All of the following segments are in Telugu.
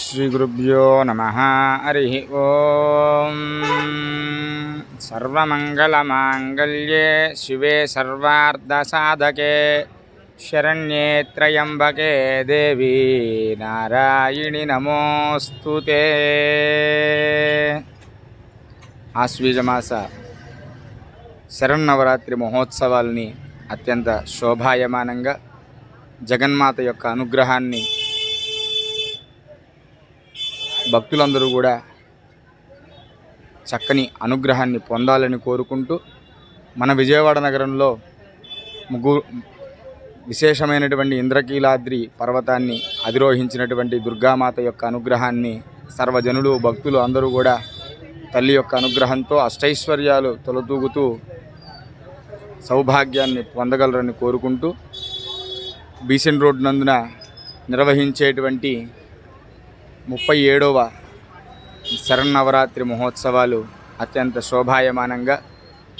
श्रीगुरुभ्यो नमः। हरिः ओम्। सर्वमङ्गलमाङ्गल्ये शिवे सर्वार्धसाधके शरण्ये त्र्यम्बके देवी नारायणि नमोऽस्तुते। ఆశ్వీజమాస శరన్నవరాత్రి మహోత్సవాల్ని అత్యంత శోభాయమానంగా జగన్మాత యొక్క అనుగ్రహాన్ని భక్తులందరూ కూడా చక్కని అనుగ్రహాన్ని పొందాలని కోరుకుంటూ మన విజయవాడ నగరంలో విశేషమైనటువంటి ఇంద్రకీలాద్రి పర్వతాన్ని అధిరోహించినటువంటి దుర్గామాత యొక్క అనుగ్రహాన్ని సర్వజనులు భక్తులు అందరూ కూడా తల్లి యొక్క అనుగ్రహంతో అష్టైశ్వర్యాలు తొలతూగుతూ సౌభాగ్యాన్ని పొందగలరని కోరుకుంటూ బీసెన్ రోడ్ నందున నిర్వహించేటువంటి 37వ శరన్నవరాత్రి మహోత్సవాలు అత్యంత శోభాయమానంగా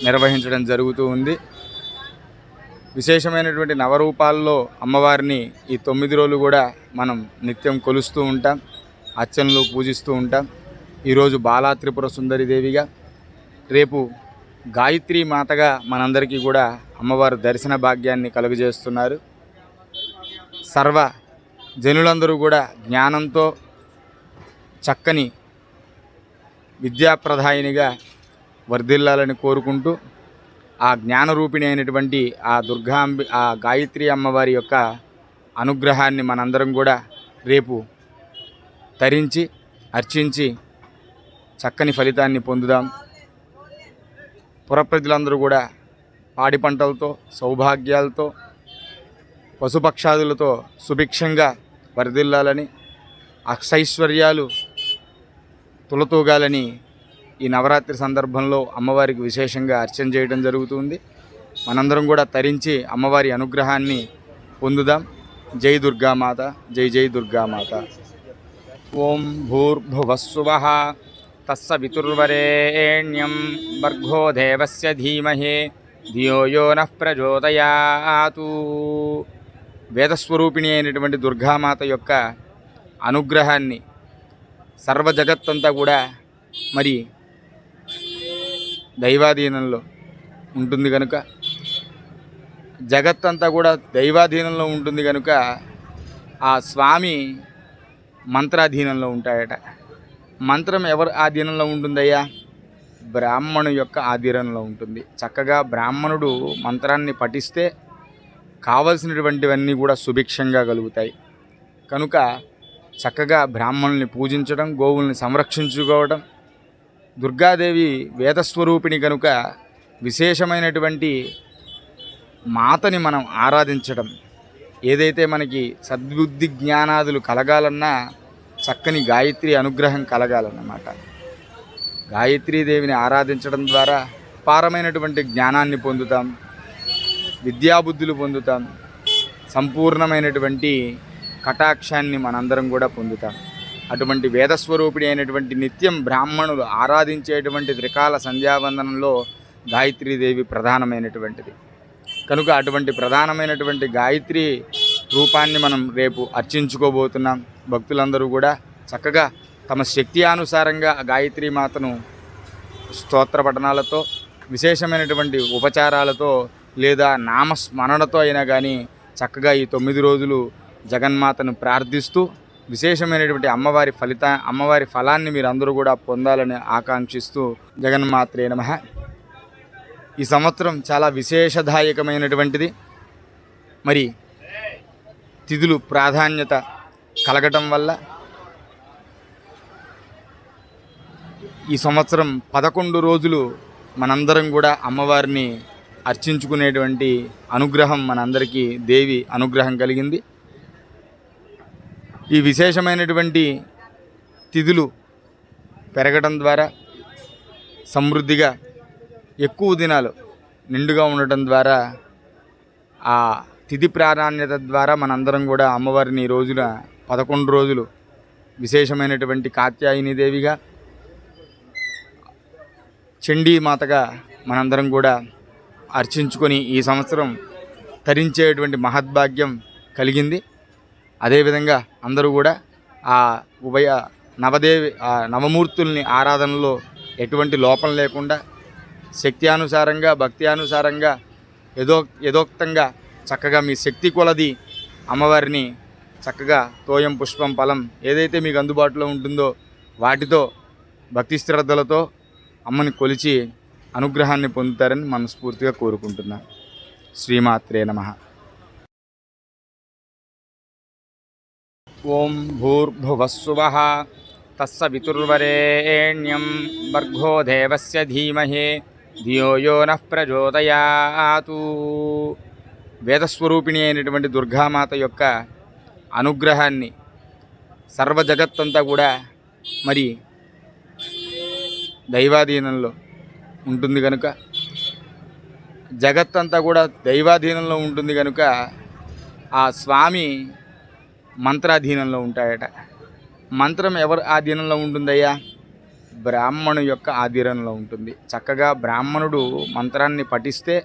నిర్వహించడం జరుగుతూ ఉంది. విశేషమైనటువంటి నవరూపాల్లో అమ్మవారిని ఈ 9 రోజులు కూడా మనం నిత్యం కొలుస్తూ ఉంటాం, అర్చనలు పూజిస్తూ ఉంటాం. ఈరోజు బాలా త్రిపుర సుందరిదేవిగా, రేపు గాయత్రీ మాతగా మనందరికీ కూడా అమ్మవారు దర్శన భాగ్యాన్ని కలుగజేస్తున్నారు. సర్వ జనులందరూ కూడా జ్ఞానంతో చక్కని విద్యాప్రదాయినిగా వర్ధిల్లాలని కోరుకుంటూ ఆ జ్ఞానరూపిణి అయినటువంటి ఆ గాయత్రి అమ్మవారి యొక్క అనుగ్రహాన్ని మనందరం కూడా రేపు తరించి అర్చించి చక్కని ఫలితాన్ని పొందుదాం. పురప్రజలందరూ కూడా పాడి పంటలతో, సౌభాగ్యాలతో, పశుపక్షాదులతో సుభిక్షంగా వర్ధిల్లాలని, అక్షైశ్వర్యాలు తులతూగాలని ఈ నవరాత్రి సందర్భంలో అమ్మవారికి విశేషంగా అర్చన చేయడం జరుగుతుంది. మనందరం కూడా తరించి అమ్మవారి అనుగ్రహాన్ని పొందుదాం. జై దుర్గామాత, జై జై దుర్గామాత. ఓం భూర్భువస్సువః తస్సవితుర్వరేణ్యం భర్గో దేవస్య ధీమహి ధియో యో నః ప్రచోదయాతు. వేదస్వరూపిణి అయినటువంటి దుర్గామాత యొక్క అనుగ్రహాన్ని సర్వ జగత్తంతా కూడా మరి దైవాధీనంలో ఉంటుంది కనుక, జగత్తంతా కూడా దైవాధీనంలో ఉంటుంది కనుక ఆ స్వామి మంత్రాధీనంలో ఉంటాయట. మంత్రం ఎవరు ఆధీనంలో ఉంటుందయ్యా? బ్రాహ్మణు యొక్క ఆధీనంలో ఉంటుంది. చక్కగా బ్రాహ్మణుడు మంత్రాన్ని పఠిస్తే కావలసినటువంటివన్నీ కూడా సుభిక్షంగా కలుగుతాయి. కనుక చక్కగా బ్రాహ్మణుల్ని పూజించడం, గోవుల్ని సంరక్షించుకోవడం, దుర్గాదేవి వేదస్వరూపిణి కనుక విశేషమైనటువంటి మాతని మనం ఆరాధించడం, ఏదైతే మనకి సద్బుద్ధి జ్ఞానాదులు కలగాలన్నా చక్కని గాయత్రి అనుగ్రహం కలగాలన్నమాట. గాయత్రీదేవిని ఆరాధించడం ద్వారా అపారమైనటువంటి జ్ఞానాన్ని పొందుతాం, విద్యాబుద్ధులు పొందుతాం, సంపూర్ణమైనటువంటి కటాక్షాన్ని మనందరం కూడా పొందుతాం. అటువంటి వేదస్వరూపిణి అయినటువంటి నిత్యం బ్రాహ్మణులు ఆరాధించేటువంటి త్రికాల సంధ్యావందనంలో గాయత్రీదేవి ప్రధానమైనటువంటిది కనుక అటువంటి ప్రధానమైనటువంటి గాయత్రి రూపాన్ని మనం రేపు అర్చించుకోబోతున్నాం. భక్తులందరూ కూడా చక్కగా తమ శక్తి అనుసారంగా గాయత్రీ మాతను స్తోత్ర పఠనాలతో, విశేషమైనటువంటి ఉపచారాలతో లేదా నామస్మరణతో అయినా కానీ చక్కగా ఈ 9 రోజులు జగన్మాతను ప్రార్థిస్తూ విశేషమైనటువంటి అమ్మవారి ఫలాన్ని మీరందరూ కూడా పొందాలని ఆకాంక్షిస్తూ జగన్మాత్రే నమః. ఈ సంవత్సరం చాలా విశేషదాయకమైనటువంటిది. మరి తిథులు ప్రాధాన్యత కలగటం వల్ల ఈ సంవత్సరం 11 రోజులు మనందరం కూడా అమ్మవారిని అర్చించుకునేటువంటి అనుగ్రహం మనందరికీ దేవి అనుగ్రహం కలిగింది. ఈ విశేషమైనటువంటి తిథులు పెరగడం ద్వారా సమృద్ధిగా ఎక్కువ దినాలు నిండుగా ఉండటం ద్వారా ఆ తిథి ప్రాధాన్యత ద్వారా మనందరం కూడా అమ్మవారిని ఈ రోజున 11 రోజులు విశేషమైనటువంటి కాత్యాయని దేవిగా, చండీమాతగా మనందరం కూడా అర్చించుకొని ఈ సంవత్సరం తరించేటువంటి మహద్భాగ్యం కలిగింది. అదేవిధంగా అందరూ కూడా ఆ ఉభయ నవదేవి ఆ నవమూర్తుల్ని ఆరాధనలో ఎటువంటి లోపం లేకుండా శక్త్యానుసారంగా భక్త్యానుసారంగా యథోక్తంగా చక్కగా మీ శక్తి కొలది అమ్మవారిని చక్కగా తోయం పుష్పం ఫలం ఏదైతే మీకు అందుబాటులో ఉంటుందో వాటితో భక్తి శ్రద్ధలతో అమ్మని కొలిచి అనుగ్రహాన్ని పొందుతారని మనస్ఫూర్తిగా కోరుకుంటున్నాను. శ్రీమాత్రే నమః. ఓం భూర్భువస్సువః తస్సవితుర్వరేణ్యం భర్గో దేవస్య ధీమహి ధియో యో నః ప్రచోదయాతు. వేదస్వరూపిణి అయినటువంటి దుర్గామాత యొక్క అనుగ్రహాన్ని సర్వ జగత్తంతా కూడా మరి దైవాధీనంలో ఉంటుంది కనుక జగత్తంతా కూడా దైవాధీనంలో ఉంటుంది కనుక ఆ స్వామి మంత్రాధీనంలో ఉంటాడట. మంత్రం ఎవరు ఆధీనంలో ఉంటుందయ్యా? బ్రాహ్మణు యొక్క ఆధీనంలో ఉంటుంది. చక్కగా బ్రాహ్మణుడు మంత్రాన్ని పఠిస్తే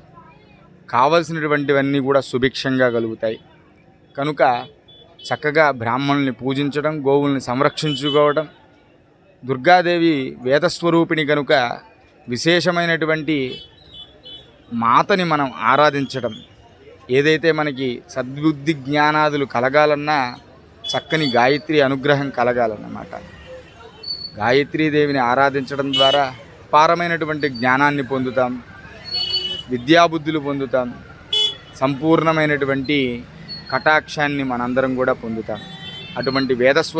కావలసినటువంటివన్నీ కూడా సుభిక్షంగా కలుగుతాయి. కనుక చక్కగా బ్రాహ్మణుల్ని పూజించడం, గోవుల్ని సంరక్షించుకోవడం, దుర్గాదేవి వేదస్వరూపిణి కనుక విశేషమైనటువంటి మాతని మనం ఆరాధించడం, ఏదైతే మనకి సద్బుద్ధి జ్ఞానాదులు కలగాలన్నా చక్కని గాయత్రి అనుగ్రహం కలగాలన్నమాట. గాయత్రీదేవిని ఆరాధించడం ద్వారా పారమైనటువంటి జ్ఞానాన్ని పొందుతాం, విద్యాబుద్ధులు పొందుతాం, సంపూర్ణమైనటువంటి కటాక్షాన్ని మనందరం కూడా పొందుతాం. అటువంటి వేదస్వ